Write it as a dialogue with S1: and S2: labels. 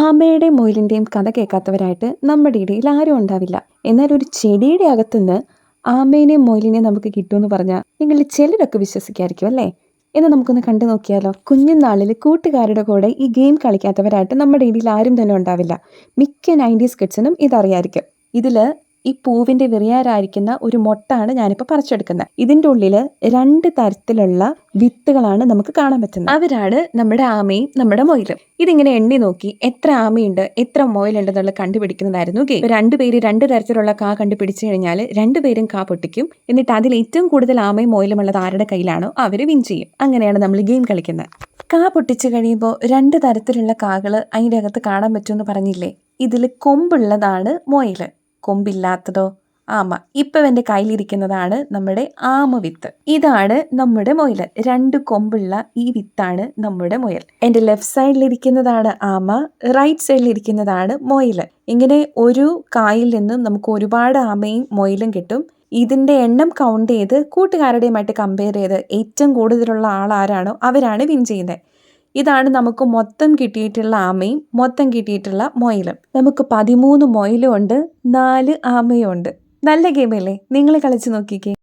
S1: ആമയുടെയും മുയലിൻ്റെയും കഥ കേൾക്കാത്തവരായിട്ട് നമ്മുടെ ഇടയിൽ ആരും ഉണ്ടാവില്ല. എന്നാൽ ഒരു ചെടിയുടെ അകത്തുനിന്ന് ആമേനെയും മുയലിനെയും നമുക്ക് കിട്ടുമെന്ന് പറഞ്ഞാൽ നിങ്ങളിൽ ചിലരൊക്കെ വിശ്വസിക്കായിരിക്കും അല്ലേ? എന്ന് നമുക്കൊന്ന് കണ്ടു നോക്കിയാലോ. കുഞ്ഞുനാളിൽ കൂട്ടുകാരുടെ കൂടെ ഈ ഗെയിം കളിക്കാത്തവരായിട്ട് നമ്മുടെ ഇടയിൽ ആരും തന്നെ ഉണ്ടാവില്ല. മിക്ക 90s കിഡ്സിനും ഇതറിയായിരിക്കും. ഇതിൽ ഈ പൂവിൻ്റെ വിറിയാരായിരിക്കുന്ന ഒരു മൊട്ടാണ് ഞാനിപ്പോൾ പറിച്ചെടുക്കുന്നത്. ഇതിൻ്റെ ഉള്ളിൽ 2 തരത്തിലുള്ള വിത്തുകളാണ് നമുക്ക് കാണാൻ പറ്റുന്നത്. അവരാണ് നമ്മുടെ ആമയും നമ്മുടെ മുയലും. ഇതിങ്ങനെ എണ്ണി നോക്കി എത്ര ആമയുണ്ട് എത്ര മുയലുണ്ട് എന്നുള്ളത് കണ്ടുപിടിക്കുന്നതായിരുന്നു ഗെയിം. 2 പേര് 2 തരത്തിലുള്ള കാ കണ്ടുപിടിച്ചു കഴിഞ്ഞാൽ 2 പേരും കാ പൊട്ടിക്കും. എന്നിട്ട് അതിൽ ഏറ്റവും കൂടുതൽ ആമയും മുയലും ഉള്ളത് ആരുടെ കയ്യിലാണോ അവർ വിൻ ചെയ്യും. അങ്ങനെയാണ് നമ്മൾ ഗെയിം കളിക്കുന്നത്. കാ പൊട്ടിച്ചു കഴിയുമ്പോൾ 2 തരത്തിലുള്ള കാകൾ അതിൻ്റെ അകത്ത് കാണാൻ പറ്റുമെന്ന് പറഞ്ഞില്ലേ? ഇതിൽ കൊമ്പുള്ളതാണ് മുയൽ, കൊമ്പില്ലാത്തതോ ആമ. ഇപ്പം എൻ്റെ കയ്യിലിരിക്കുന്നതാണ് നമ്മുടെ ആമ വിത്ത്. ഇതാണ് നമ്മുടെ മുയൽ. 2 കൊമ്പുള്ള ഈ വിത്താണ് നമ്മുടെ മുയൽ. എൻ്റെ ലെഫ്റ്റ് സൈഡിലിരിക്കുന്നതാണ് ആമ, റൈറ്റ് സൈഡിലിരിക്കുന്നതാണ് മുയൽ. ഇങ്ങനെ ഒരു കായിൽ നിന്നും നമുക്ക് ഒരുപാട് ആമയും മുയലും കിട്ടും. ഇതിൻ്റെ എണ്ണം കൗണ്ട് ചെയ്ത് കൂട്ടുകാരുടെയുമായിട്ട് കമ്പയർ ചെയ്ത് ഏറ്റവും കൂടുതലുള്ള ആൾ ആരാണോ അവരാണ് വിൻ ചെയ്യുന്നത്. ഇതാണ് നമുക്ക് മൊത്തം കിട്ടിയിട്ടുള്ള ആമയും മൊത്തം കിട്ടിയിട്ടുള്ള മുയലും. നമുക്ക് 13 മുയലും ഉണ്ട്, 4 ആമയും ഉണ്ട്. നല്ല ഗെയിമല്ലേ? നിങ്ങൾ കളിച്ച് നോക്കിക്കേ.